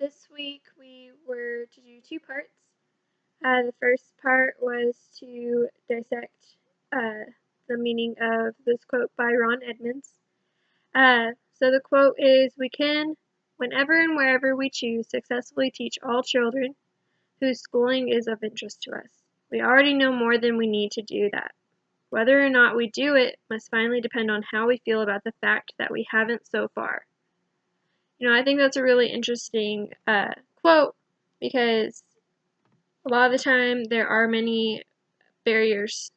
This week we were to do two parts. The first part was to dissect the meaning of this quote by Ron Edmonds. So the quote is, "We can, whenever and wherever we choose, successfully teach all children whose schooling is of interest to us. We already know more than we need to do that. Whether or not we do it must finally depend on how we feel about the fact that we haven't so far." I think that's a really interesting quote because a lot of the time there are many barriers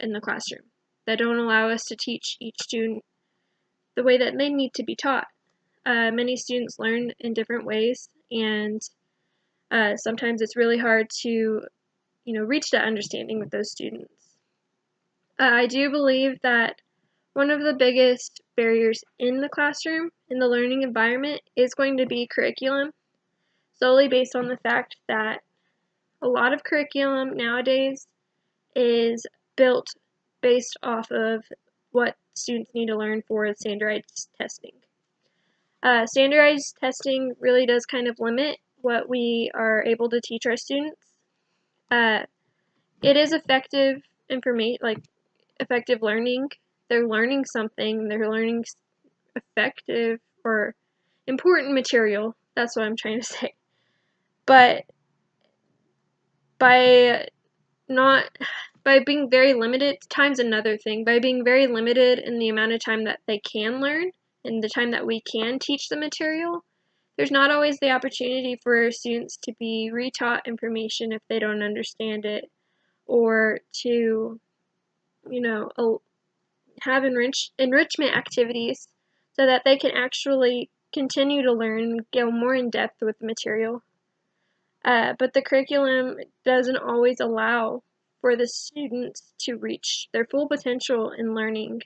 in the classroom that don't allow us to teach each student the way that they need to be taught. Many students learn in different ways, and sometimes it's really hard to, reach that understanding with those students. I do believe that one of the biggest barriers in the classroom, in the learning environment, is going to be curriculum, solely based on the fact that a lot of curriculum nowadays is built based off of what students need to learn for standardized testing. Standardized testing really does kind of limit what we are able to teach our students. It is effective effective learning. They're learning something. They're learning effective or important material. That's what I'm trying to say. But by being very limited, time's another thing. By being very limited in the amount of time that they can learn and the time that we can teach the material, there's not always the opportunity for students to be retaught information if they don't understand it, or to, have enrichment activities so that they can actually continue to learn and go more in depth with the material. But the curriculum doesn't always allow for the students to reach their full potential in learning,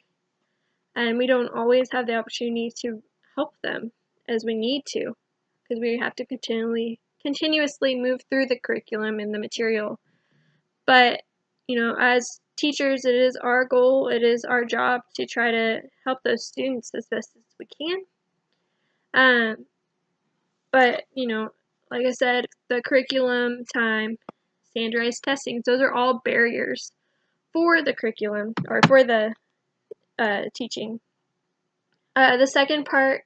and we don't always have the opportunity to help them as we need to, because we have to continuously move through the curriculum and the material. But, as teachers, it is our goal, it is our job to try to help those students as best as we can. But, like I said, the curriculum, time, standardized testing, those are all barriers for the curriculum, or for the teaching. The second part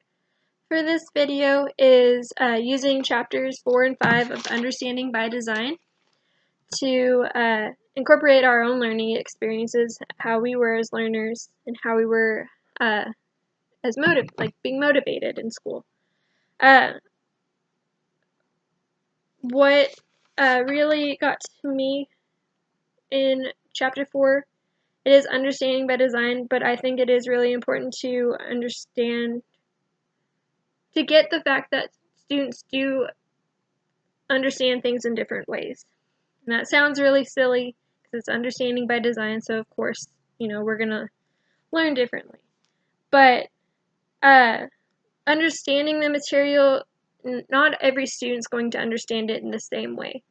for this video is using chapters 4 and 5 of Understanding by Design to incorporate our own learning experiences, how we were as learners, and how we were being motivated in school. What really got to me in chapter 4, it is understanding by design, but I think it is really important to get the fact that students do understand things in different ways. And that sounds really silly because it's understanding by design, so of course, we're going to learn differently. But understanding the material, not every student's going to understand it in the same way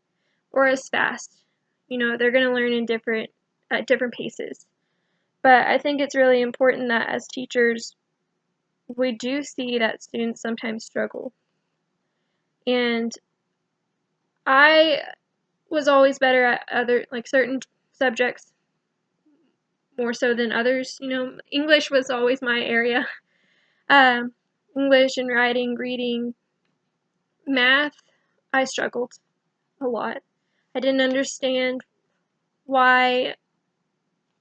or as fast. They're going to learn at different paces. But I think it's really important that as teachers, we do see that students sometimes struggle. And I was always better at certain subjects more so than others. English was always my area. English and writing, reading, math, I struggled a lot. I didn't understand why,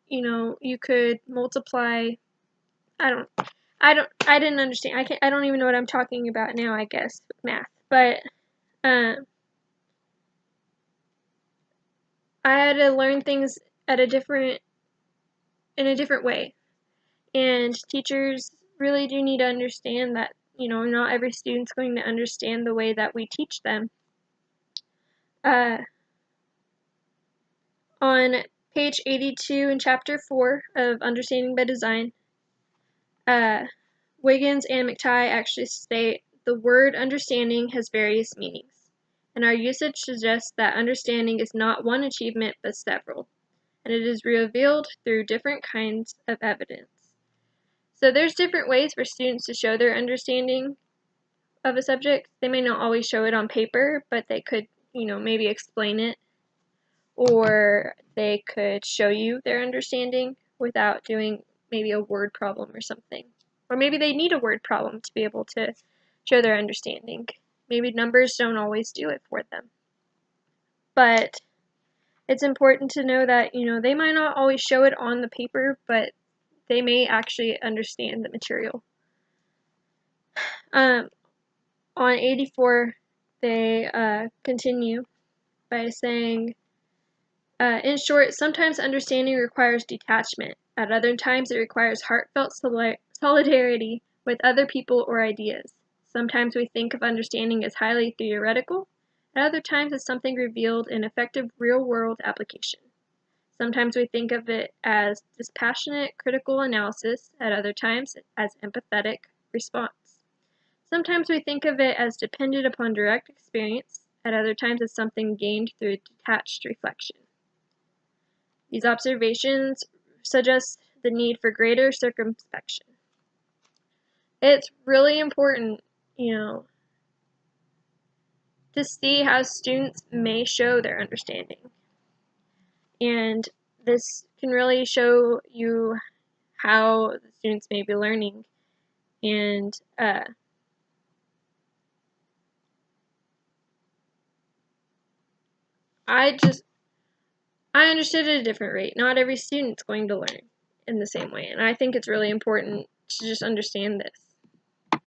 you could multiply. I didn't understand. I don't even know what I'm talking about now, I guess, with math. But I had to learn things in a different way. And teachers really do need to understand that, not every student's going to understand the way that we teach them. On page 82 in chapter 4 of Understanding by Design, Wiggins and McTighe actually state, "The word understanding has various meanings, and our usage suggests that understanding is not one achievement but several, and it is revealed through different kinds of evidence." So there's different ways for students to show their understanding. of a subject. They may not always show it on paper, but they could, maybe explain it, or they could show you their understanding without doing maybe a word problem or something. Or maybe they need a word problem to be able to show their understanding. Maybe numbers don't always do it for them. But it's important to know that, they might not always show it on the paper, but they may actually understand the material. On 84, they continue by saying, in short, sometimes understanding requires detachment. At other times, it requires heartfelt solidarity with other people or ideas. Sometimes we think of understanding as highly theoretical. At other times, as something revealed in effective real-world application. Sometimes we think of it as dispassionate critical analysis, at other times as empathetic response. Sometimes we think of it as dependent upon direct experience, at other times as something gained through detached reflection. These observations suggest the need for greater circumspection. It's really important, to see how students may show their understanding. And this can really show you how the students may be learning. And I understood at a different rate. Not every student's going to learn in the same way. And I think it's really important to just understand this.